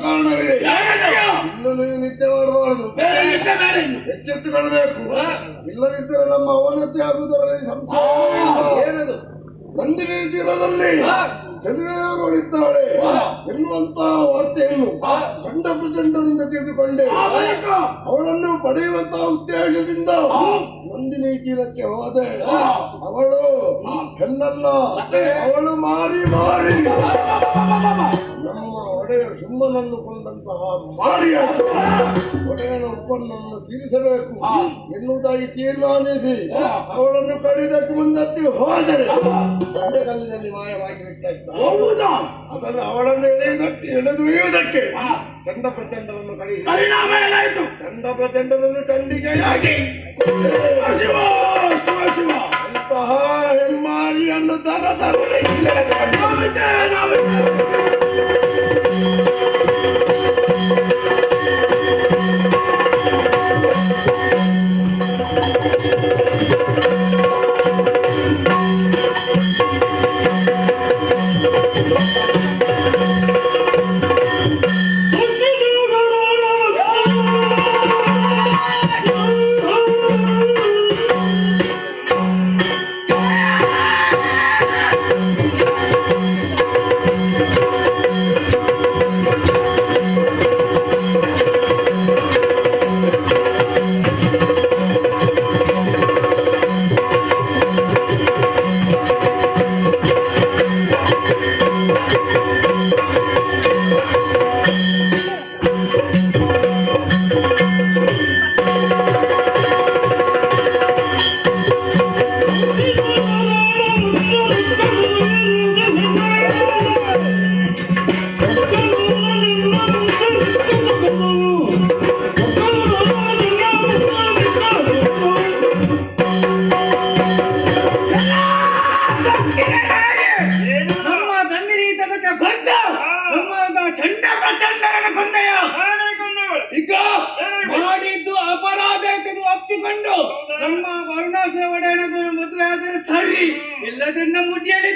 ಕಾರಣವೇ ಇಲ್ಲೂ ನಿದ್ದೆ ಮಾಡಬಾರದು, ಎಚ್ಚೆತ್ತುಕೊಳ್ಬೇಕು. ಇಲ್ಲದಿದ್ದರೆ ನಮ್ಮ ಅವನತಿ ಆಗುವುದರಲ್ಲಿ ಸಂಶಯ. ನಂದಿನಿ ತೀರದಲ್ಲಿ ಚೆಲುವೆಯವರಿದ್ದಾಳೆ ಎನ್ನುವಂತಹ ವಾರ್ತೆಯನ್ನು ಚಂಡ ಪ್ರಚಂಡರಿಂದ ತಿಳಿದುಕೊಂಡೆ. ಅವಳನ್ನು ಪಡೆಯುವಂತಹ ಉದ್ದೇಶದಿಂದ ನಂದಿನಿ ತೀರಕ್ಕೆ ಹೋದೆ. ಅವಳು ಹೆಣ್ಣಲ್ಲ, ಅವಳು ಮಾರಿ ಮಾರಿ ನಮ್ಮ ಒಡೆಯ ಸಿಂಹನನ್ನು ಕೊಂದಂತಹ ಮಾರಿಯ ಒಡೆಯನ ಉಪ್ಪನ್ನನ್ನು ತೀರಿಸಬೇಕು ಎನ್ನುವುದಾಗಿ ತೀರ್ಮಾನಿಸಿ ಅವಳನ್ನು ಕಡಿದಕ್ಕೆ ಮುಂದಕ್ಕೆ ಹೋದರೆ ಕಲ್ಲಿನಲ್ಲಿ ಮಾಯವಾಗಿ ಬಿಟ್ಟ. ಅದನ್ನು ಅವಳನ್ನು ಎಳೆದೊಯ್ಯುವುದಕ್ಕೆ ಚಂಡ ಪ್ರಚಂಡವನ್ನು ಕಳಿಸಿ ಚಂಡ ಪ್ರಚಂಡನನ್ನು ಚಂಡಿಕೆಯಾಗಿ ಅಂತಹ ಹೆಮ್ಮಾರಿಯನ್ನು ಮಾಡಿದ್ದು ಅಪರಾಧ ಒಪ್ಪಿಕೊಂಡು ನಮ್ಮ ವರುಣಾಸುರ ಒಡೆಯನ ಮದುವೆ ಆದರೆ ಸರಿ, ಇಲ್ಲದನ್ನ ಮುಟ್ಟಿಯಲ್ಲಿ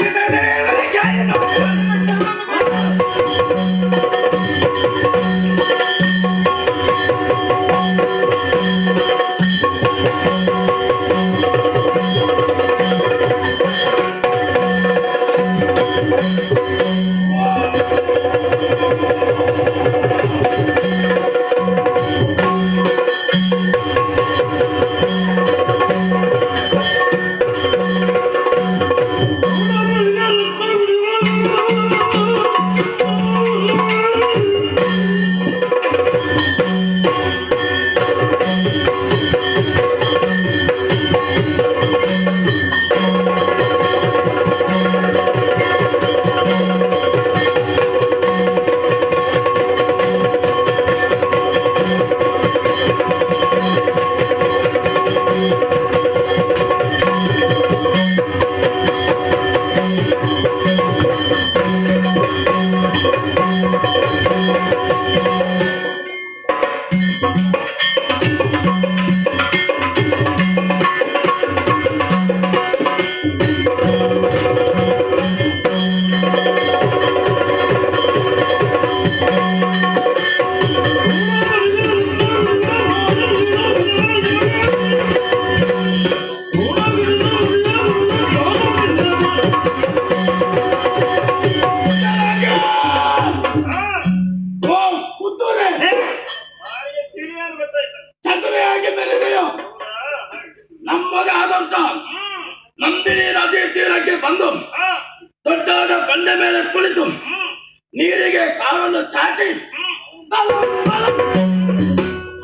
ನಮ್ಮದಾದಂತ ನಂದಿನಿ ನದಿ ತೀರಕ್ಕೆ ಬಂದು ದೊಡ್ಡದಾದ ಬಂಡೆ ಮೇಲೆ ಕುಳಿತು ನೀರಿಗೆ ಕಾಲನ್ನು ಚಾಚಿ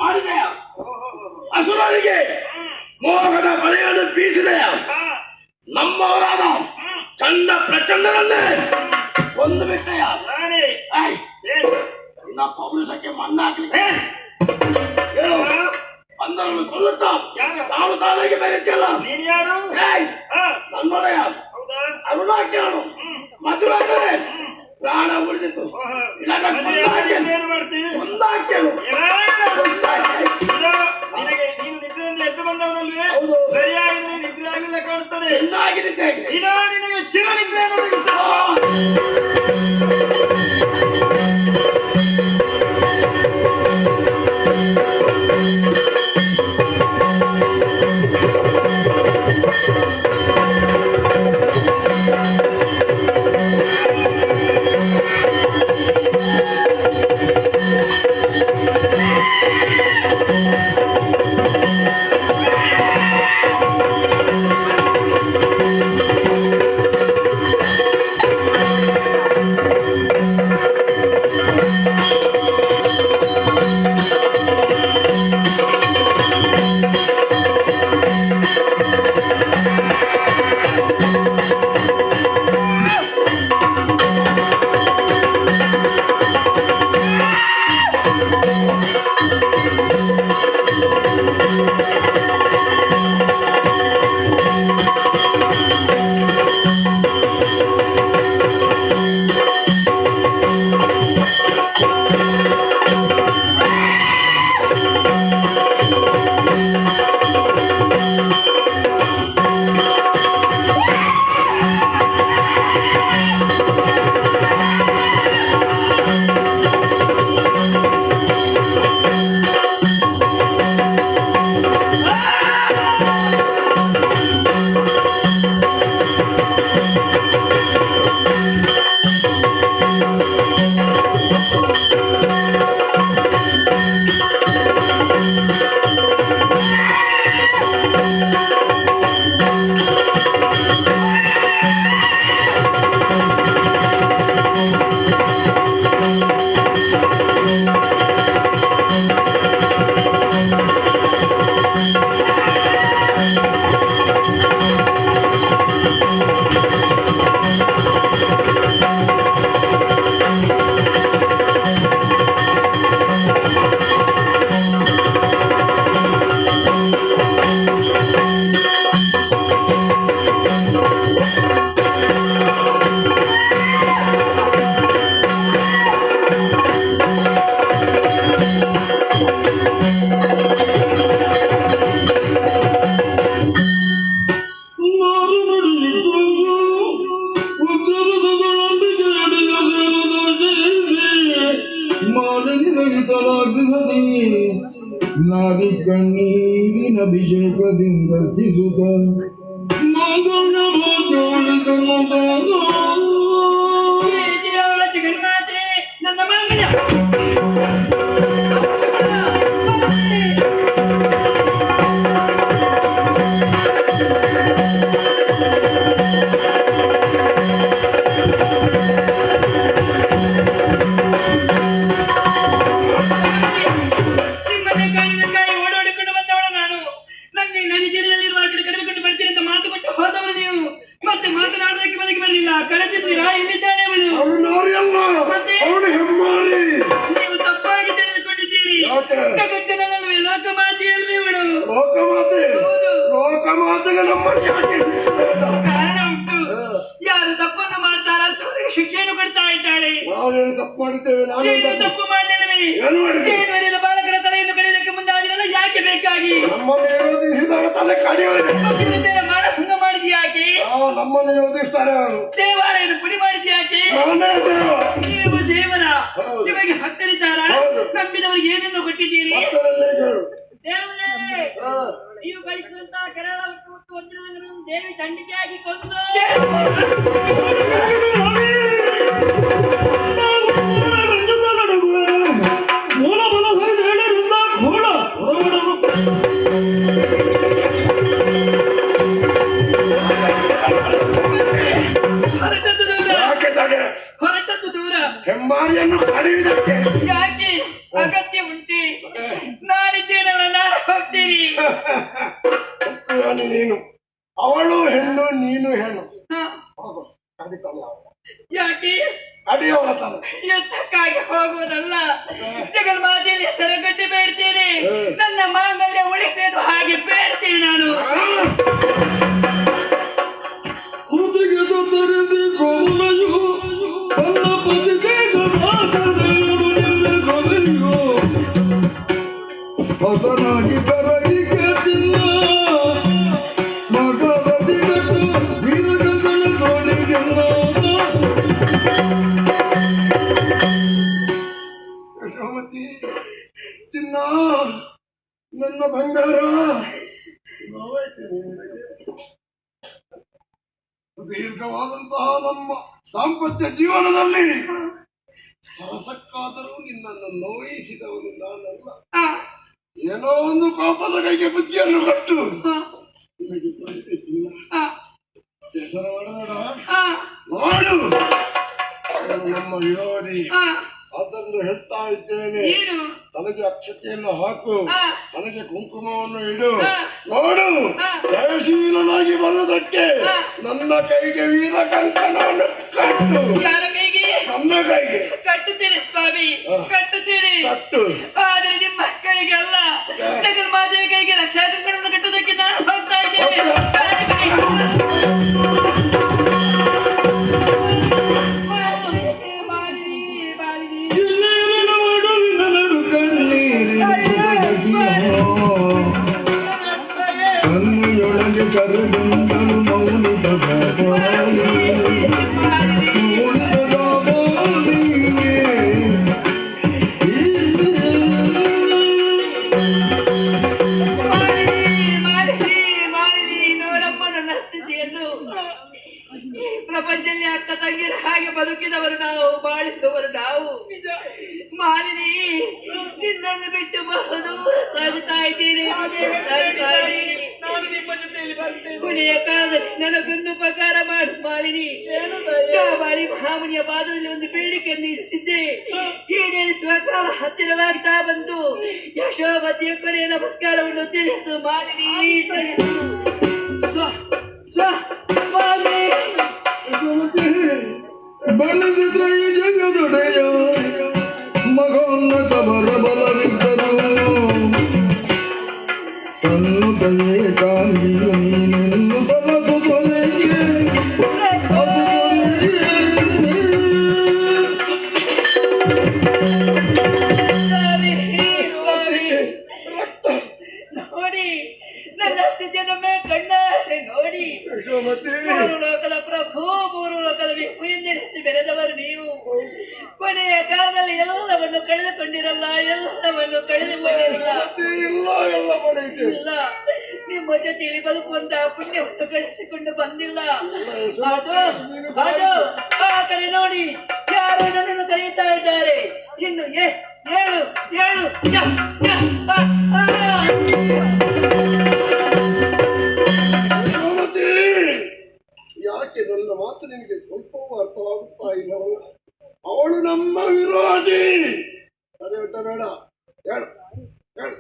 ಮಾಡಿದೆಯ. ಅಸುರರಿಗೆ ಮೋಹದ ಬಲೆಯನ್ನು ಬೀಸಿದೆಯ. ನಮ್ಮವರಾದ ಚಂಡ ಪ್ರಚಂಡರನ್ನೇ ಒಂದು ಬಿಟ್ಟೆಯ. ಇನ್ನ ಪೌರುಷಕ್ಕೆ ಮಣ್ಣಾಗ್ಲಿಕ್ಕೆ ಅಂದರನ್ನು ಕೊಲ್ಲುತ್ತಾ ತಾನು ತಾನಾಗಿ ಬೆರೆತಿಲ್ಲ. ನನ್ನೊಡೆಯ ಅರುಣಾಕ್ಯನು ಮದುವೆ ಆದರೆ ಪ್ರಾಣ ಉಳಿದಿತ್ತು. ಒಂದಾಕ್ಯನು ನೀನು ನಿದ್ರೆಯಿಂದ ಎದ್ದು ಬಂದವನಲ್ವೇ? ಸರಿಯಾಗಿ ನಿದ್ರೆ ಆಗಿಲ್ಲ ಕಾಣುತ್ತದೆ. ಚೆನ್ನಾಗಿ ನಿದ್ರೆ ಆಗಿದೆ. ನಿನಗೆ ಚಿರ ನಿದ್ರೆ ಅನ್ನೋದಕ್ಕೆ ಈತಲಾಗಿಸದಿ ನಾದಿ ಕಣ್ಣೀರಿನ ಅಭಿಷೇಕದಿಂದ ದಿಸುತ್ತ ಮಗನ ಜಗನ್ಮಾತೆ ನನ್ನ ಮಗನ ಓಡಾಡಿಕೊಂಡು ಬಂದವಳು ನಾನು. ನನಗೆ ಜಿಲ್ಲೆಯಲ್ಲಿರುವ ಕರೆದುಕೊಂಡು ಬರ್ತೀನಿ ಅಂತ ಮಾತು ಕೊಟ್ಟು ಹೋದವರು ನೀವು. ಮತ್ತೆ ಮಾತನಾಡೋದಕ್ಕೆ ಬದಕ್ಕೆ ಬರಲಿಲ್ಲ. ಕರೆದಿದ್ದೀರಾ? ಎಲ್ಲಿದ್ದಾನೆ ಅವಳು? ಮತ್ತೆ ನೀವು ತಪ್ಪಾಗಿ ತಿಳಿದುಕೊಂಡಿದ್ದೀರಿ. ಜಗತ್ತಿನಲ್ಲವೇ ಲೋಕಮಾತೆಯಲ್ವೇ ಇವಳು? ಲೋಕಮಾತೆ ಹೌದು. ಲೋಕಮಾತೆಗೆ ನಮ್ಮಲ್ಲಿ ಯಾಕೆ ಕಾರಣ ಉಂಟು. ಯಾರು ತಪ್ಪನ್ನು ಮಾಡ್ತಾರ ಅಂತವರಿಗೆ ಶಿಕ್ಷೆಯನ್ನು ಕೊಡ್ತಾ ಇದ್ದಾಳೆ. ನಾವೇನು ತಪ್ಪು ಮಾಡಿದ್ದೇವೆ? ಏನು ತಪ್ಪು ಮಾಡಲಿಲ್ಲವೇ? ಏನು ಮಾಡಿದ್ದೇವೆ? ಏನುವರೆದ ಬಾಲಕರ ತಲೆಯನ್ನು ಕಡಿಯೋದಕ್ಕೆ ಮುಂದಾದಿರಲ್ಲ. ಯಾಕೆ ಬೇಕಾಗಿ ನಮ್ಮನ್ನು ವಿರೋಧಿಸಿದವರ ತಲೆ ಕಡಿಯುವುದು. ಮಾನಭಂಗ ಮಾಡಿದ ಯಾಕೆ? ನಮ್ಮನ್ನು ವಿರೋಧಿಸ್ತಾರೆ ಅವರು. ದೇವಾಲಯದ ಪುಡಿ ಮಾಡಿದ ಯಾಕೆ? ನಾನೇ ದೇವ. ನೀವು ದೇವರ ಹೌದು. ನಿಮಗೆ ಭಕ್ತರಿದ್ದಾರ? ಹೌದು. ನಂಬಿದವರಿಗೆ ಏನನ್ನು ಕೊಟ್ಟಿದ್ದೀರಿ? ಭಕ್ತರಲ್ಲೇ ಕೇಳು. ದೇವರೇ, ಹಾ. ನೀವು ಗಳಿಸುವಂತಹ ಕೆರಳ ಮತ್ತು ವಂಚನೆಗಳನ್ನು ದೇವಿ ದಂಡಿಕೆಯಾಗಿ ಕೊಂದು ಹೊರಟದ್ದು ದೂರ, ಯಾಕೆ ತಡೆ? ಹೊರಟದ್ದು ದೂರ. ಹೆಮ್ಮಾರಿಯನ್ನು ಕಡಿಯುವುದಕ್ಕೆ ಯಾಕೆ? ಅಗತ್ಯ ಉಂಟೆ. ನಾನಿದ್ದೇನಲ್ಲ, ನಾನು ಹೋಗ್ತೀನಿ. ನೀನು ಅವಳು ಹೆಣ್ಣು, ನೀನು ಹೆಣ್ಣು. ಹ, ಹೋಗು. ಕಡಿತಲ್ಲ ಅವಳು. ಯಾಕೆ? ಕಡಿಯವಳ ತಲೆ. ಯುದ್ಧಕ್ಕಾಗಿ ಹೋಗುವುದಲ್ಲ. ಜಗನ್ಮಾತೆಯಲ್ಲಿ ಸರಗಟ್ಟಿ ಬೇಡ್ತೇನೆ. ನನ್ನ ಮಾಂಗಲ್ಯ ಉಳಿಸೇನು ಹಾಗೆ ಬೇಡ್ತೇನೆ ನಾನು. ಹೊಸನಾಗಿ ಕರಗಿ ಕೇಳಿಲ್ಲ ಮಗದಿಗಟ್ಟು ವೀರಗಂಗನ ತೋಳಿಗೆಲ್ಲ ಯಶೋಮತಿ ಚಿನ್ನ, ನನ್ನ ಬಂಗಾರ, ದೀರ್ಘವಾದಂತಹ ನಮ್ಮ ದಾಂಪತ್ಯ ಜೀವನದಲ್ಲಿ ಸರಸಕ್ಕಾದರೂ ನಿನ್ನನ್ನು ನೋಯಿಸಿದವನು ನಾನಲ್ಲ. ಆ, ಏನೋ ಒಂದು ಕೋಪದ ಕೈಗೆ ಬುದ್ಧಿಯನ್ನು ಕೊಟ್ಟು ಆ, ನಿನಗೆ ಕೊಡುತ್ತಿಲ್ಲ. ಆ, ಹೆಸರು ಮಾಡಬೇಡ. ಆ, ನೋಡು, ಅವನು ನಮ್ಮ ವಿರೋಧಿ. ಆ. ಅದನ್ನು ಹೇಳ್ತಾ ಇದ್ದೇನೆ. ಏನು? ನನಗೆ ಅಕ್ಷತೆಯನ್ನು ಹಾಕು, ಆ. ನನಗೆ ಕುಂಕುಮವನ್ನು ಇಡು. ಆ. ನೋಡು, ಆ. ಜಯಶೀಲನಾಗಿ ಬರುವುದಕ್ಕೆ ಆ. ನನ್ನ ಕೈಗೆ ವೀರ ಕಂಕಣವನ್ನು ಕಟ್ಟು. ಯಾರ ಕೈಗೆ? ನನ್ನ ಕೈಗೆ ಕಟ್ಟುತ್ತೇನೆ ಸ್ವಾಮಿ, ಆ. ಕಟ್ಟುತ್ತೇನೆ. ಕಟ್ಟು. ಆದರೆ ನಿಮ್ಮ ಕೈಗೆ ಅಲ್ಲ, ಜಗನ್ಮಾತೆಯ ಕೈಗೆ ರಕ್ಷಾ ಕಂಕಣವನ್ನು ಕಟ್ಟುವುದಕ್ಕೆ ನಾನು ಹೋಗ್ತಾ ಇದ್ದೇನೆ. ಕನ್ನಿಯೊಳಗೆ ಕರೆದಂತನು ಮೌನಿತ ನೋಡಪ್ಪ ನನ್ನ ಸ್ಥಿತಿಯನ್ನು. ಪ್ರಪಂಚದಲ್ಲಿ ಅಕ್ಕ ತಂಗಿರ ಹಾಗೆ ಬದುಕಿದವರು ನಾವು, ಬಾಳಿದವರು ನಾವು. ಮಾಲಿನಿ, ನಿನ್ನನ್ನು ಬಿಟ್ಟು ಬಹುದೂರ ಸಾಗುತ್ತಾ ಇದ್ದೀನಿ. ಕೊನೆಯ ಕಾಲದಲ್ಲಿ ನನಗೊಂದು ಉಪಕಾರ ಮಾಡು ಮಾಲಿನಿ. ಬಾಳಿ ಮಹಾಮುನಿಯ ಪಾದದಲ್ಲಿ ಒಂದು ಬೇಡಿಕೆ ನಿಲ್ಲಿಸಿದ್ದೆ, ಈಡೇರಿಸುವ ಕಾಲ ಹತ್ತಿರವಾಗ್ತಾ ಬಂತು. ಯಶೋಮತಿಯ ಕೊನೆಯ ನಮಸ್ಕಾರವನ್ನು ತಿಳಿಸು ಮಾಲಿನಿ, ತಿಳಿಸು. ಸ್ವಾಮಿ, ಬಣ್ಣದಿದ್ರ ಈ ಜಗದೊಡೆಯ ಮಗೋನ್ನತ ಬರಬಲವಿದ್ದರು ತನ್ನುದಯೇ ಕಾಮಿಯು ನೀನೆಂದು ಬಲದು ತೊಲೆಗೆ ನೋಡಿ ನನ್ನ ಸ್ಥಿತಿಯನ್ನು ಕಣ್ಣಾರೆ ನೋಡಿ. ಮೂರು ಲೋಕದ ಪ್ರಭು, ಮೂರು ಲೋಕದ ವಿಪು ಎಂದೆನಿಸಿ ಬೆರೆದವರು ನೀವು. ಕೊನೆಯ ಕಾಲದಲ್ಲಿ ಎಲ್ಲವನ್ನ ಎಲ್ಲವನ್ನು ಕಳೆದುಕೊಂಡಿರಲ್ಲ, ಎಲ್ಲವನ್ನು ಕಳೆದುಕೊಂಡಿರಲ್ಲ. ಇಲ್ಲ ಎಲ್ಲ ಮನೆಗೆ ಇಲ್ಲ, ನಿಮ್ಮ ಜೊತೆಯಲ್ಲಿ ಬದುಕುವಂತ ಪುಣ್ಯವನ್ನು ಗಳಿಸಿಕೊಂಡು ಬಂದಿಲ್ಲ. ಅದು ಆ ಕಡೆ ನೋಡಿ, ಯಾರು ನನ್ನನ್ನು ಕರೆಯುತ್ತಾ ಇದ್ದಾರೆ. ಇನ್ನು ಏಳು ಏಳು ಯಾಕೆ ನನ್ನ ಮಾತು ನಿನಗೆ ಸ್ವಲ್ಪವೂ ಅರ್ಥವಾಗುತ್ತಾ ಇಲ್ಲವಲ್ಲ? ಅವಳು ನಮ್ಮ ವಿರೋಧಿ. ಅದೇ ಬೇಡ ಹೇಳು ಹೇಳು.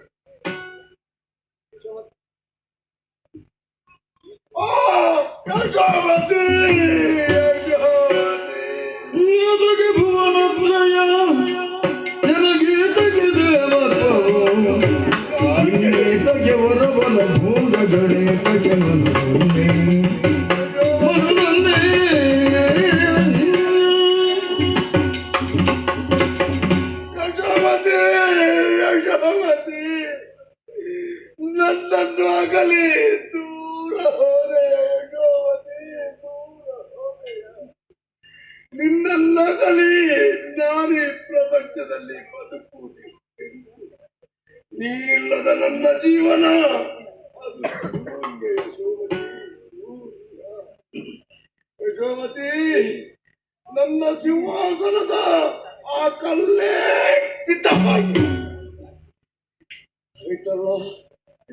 ನನ್ನನ್ನು ಆಗಲಿ ದೂರ ಹೋದೆ ಯಶೋಮತಿ, ದೂರ ಹೋದೆಯ. ನಿನ್ನನ್ನಗಲಿ ನಾನು ಈ ಪ್ರಪಂಚದಲ್ಲಿ ಬದುಕುವುದು. ನೀನಿಲ್ಲದ ನನ್ನ ಜೀವನ ಅದು ಯಶೋಮತಿ. ಯಶೋಮತಿ, ನನ್ನ ಸಿಂಹಾಸನದ ಆ ಕಲ್ಲೇ ಪಿತವಾಗಿ ಆಯ್ತಲ್ಲ.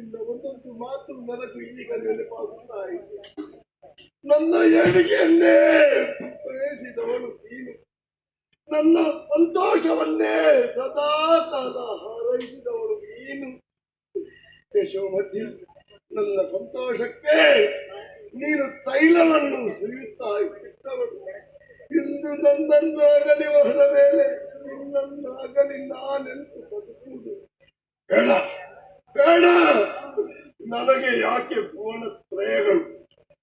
ಇನ್ನ ಒಂದೊಂದು ಮಾತು ನನಗೂ ಈಗ ನೆನಪಾಗುತ್ತಾ ಇದೆ. ನನ್ನ ಏಳಿಗೆಯನ್ನೇ ಬಯಸಿದವಳು ನೀನು, ನನ್ನ ಸಂತೋಷವನ್ನೇ ಸದಾ ಕಾಲ ಹಾರೈಸಿದವಳು ನೀನು. ಯಶೋಮತಿ, ನನ್ನ ಸಂತೋಷಕ್ಕೆ ನೀನು ತೈಲವನ್ನು ಸುರಿಯುತ್ತಾ ಇದ್ದವಳು. ಇಂದು ನನ್ನನ್ನಾಗಲಿ ಹೋದ ಮೇಲೆ ನಿನ್ನನ್ನಾಗಲಿ ನಾನೆಂದು ಬದುಕುವುದು ಬೇಡ ಬೇಡ. ನನಗೆ ಯಾಕೆ ಪೂರ್ಣತ್ರಯಗಳು,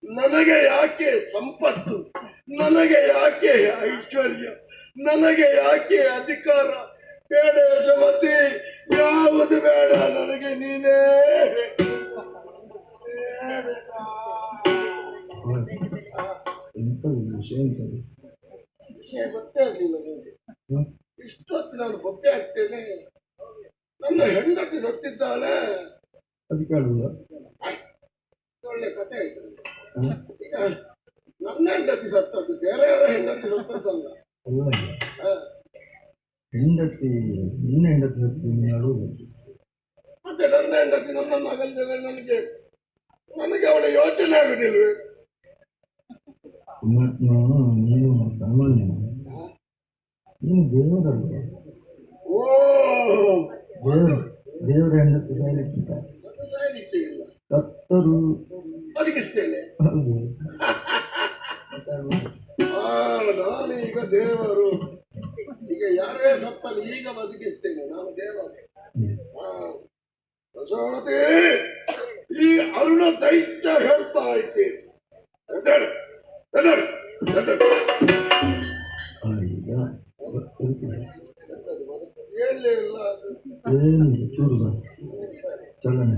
ನನಗೆ ಯಾಕೆ ಸಂಪತ್ತು, ನನಗೆ ಯಾಕೆ ಐಶ್ವರ್ಯ, ನನಗೆ ಯಾಕೆ ಅಧಿಕಾರ? ಬೇಡ ಯಶೋಮತಿ, ಯಾವುದು ಬೇಡ. ನನಗೆ ನೀನೇ ವಿಷಯ ಗೊತ್ತೇ ಆಗಲಿಲ್ಲ ನನಗೆ. ಇಷ್ಟೊತ್ತು ನಾನು ಬೊಬ್ಬೆ ಆಗ್ತೇನೆ. ನನ್ನ ಹೆಂಡತಿ ಸತ್ತಿದ್ದಾಳೆ. ಅದಕ್ಕೆ ಒಳ್ಳೆ ಕಥೆ ಆಯ್ತು. ಈಗ ನನ್ನ ಹೆಂಡತಿ ಸತ್ತದ್ದು, ಬೇರೆಯವರ ಹೆಂಡತಿ ಸತ್ತದ್ದಲ್ಲ. ಹೆಂಡತಿ ನಿನ್ನ ಹೆಂಡತಿ ಸತ್ತು ಮತ್ತೆ ನನ್ನ ಹೆಂಡತಿ ನನ್ನನ್ನು ಅಗಲಿದರೆ ನನಗೆ ಅವಳ ಯೋಚನೆ ಆಗುದಿಲ್ವೇ? ನೀನು ಸಾಮಾನ್ಯ, ನೀನು ದೇವರಲ್ಲ. ಓ, ದೇವರ ಹೆಂಡತಿ ಸಾಯಲಿಕ್ಕಿಂತ ಇಲ್ಲ, ಸತ್ತರು ಬದುಕಿಸ್ತೇನೆ. ಹೌದು. ನಾನೀಗ ದೇವರು. ಈಗ ಯಾರೇ ಸತ್ತಲ್ಲಿ ಈಗ ಬದುಕಿಸ್ತೇನೆ, ನಾನು ದೇವರು. ಯಶೋಮತಿ, ಈ ಅರುಣ ದೈತ್ಯ ಹೇಳ್ತಾ ಇದ್ದೆ. ಏನಿಲ್ಲ, ಚೂರು ಚಲನೆ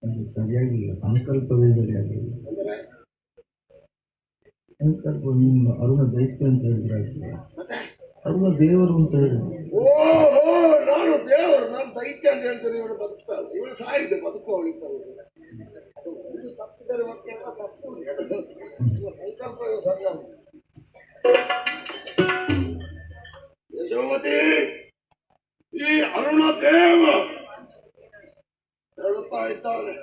ಅದು ಸರಿಯಾಗಿಲ್ಲ. ಸಂಕಲ್ಪವೇ ಸರಿಯಾಗಿಲ್ಲ. ಸಂಕಲ್ಪ ನೀನು ಅರುಣ ದೈತ್ಯ ಅಂತ ಹೇಳಿದ್ರೆ ಆಗ್ತದೆ, ಅರುಣ ದೇವರು ಅಂತ ಹೇಳಿದ್ರು. ಓಹೋ, ನಾನು ದೇವರು, ನಾನು ದೈತ್ಯ ಅಂತ ಹೇಳ್ತೇನೆ. ಇವಳು ಬದುಕ್ತಾಳೆ, ಇವಳು ಸಾಯಿದೆ, ಬದುಕುವಳಿಗೆ ತಪ್ಪಿದರೆ ಮತ್ತೆ ಸಂಕಲ್ಪ ಸರಿಯಾದ. ಯಶೋಮತಿ, ಈ ಅರುಣ ದೇವ ಹೇಳುತ್ತಾ ಇದ್ದಾನೆ,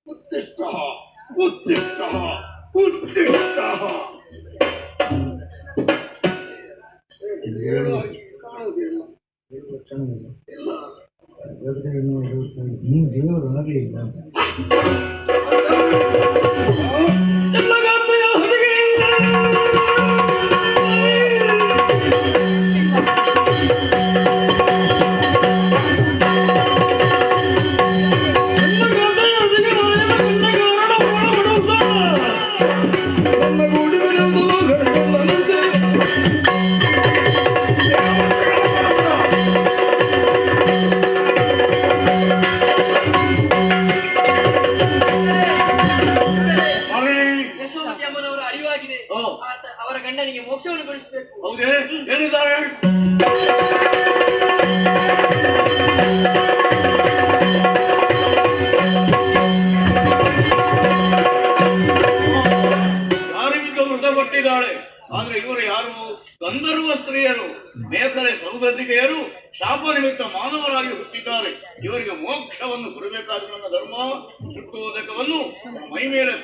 ಉತ್ತಿಷ್ಟ ಉತ್ತಿಷ್ಟ ಉತ್ತಿಷ್ಟ. ಹೇಳುವಾಗಿ ಕಾಣುವುದಿಲ್ಲ, ಲಕ್ಷಣವಿಲ್ಲ. ಇಲ್ಲ. ನೀವು ದೇವರು ಆಗಲಿಲ್ಲ. ಯಶೋಮತಿ ಅಮ್ಮನವರ ಅರಿವಾಗಿದೆ. ಅವರ ಗಂಡನಿಗೆ ಮೋಕ್ಷವನ್ನು ಕೊಡಿಸಬೇಕು. ಹೌದೇ ಹೇಳಿದ್ದಾರೆ. ಯಾರಿಂದ ಮೃತಪಟ್ಟಿದ್ದಾಳೆ. ಆದ್ರೆ ಇವರು ಯಾರು? ಗಂಧರ್ವ ಸ್ತ್ರೀಯರು, ಮೇಕಲೆ ಸೌಗಂಧಿಕೆಯರು, ಶಾಪ ನಿಮಿತ್ತ ಮಾನವರಾಗಿ ಹುಟ್ಟಿದ್ದಾರೆ. ಇವರಿಗೆ ಮೋಕ್ಷವನ್ನು ಕೊಡಬೇಕಾದ ನನ್ನ ಧರ್ಮ. ಶುದ್ಧೋದಕವನ್ನು ಮೈ ಮೇಲೆ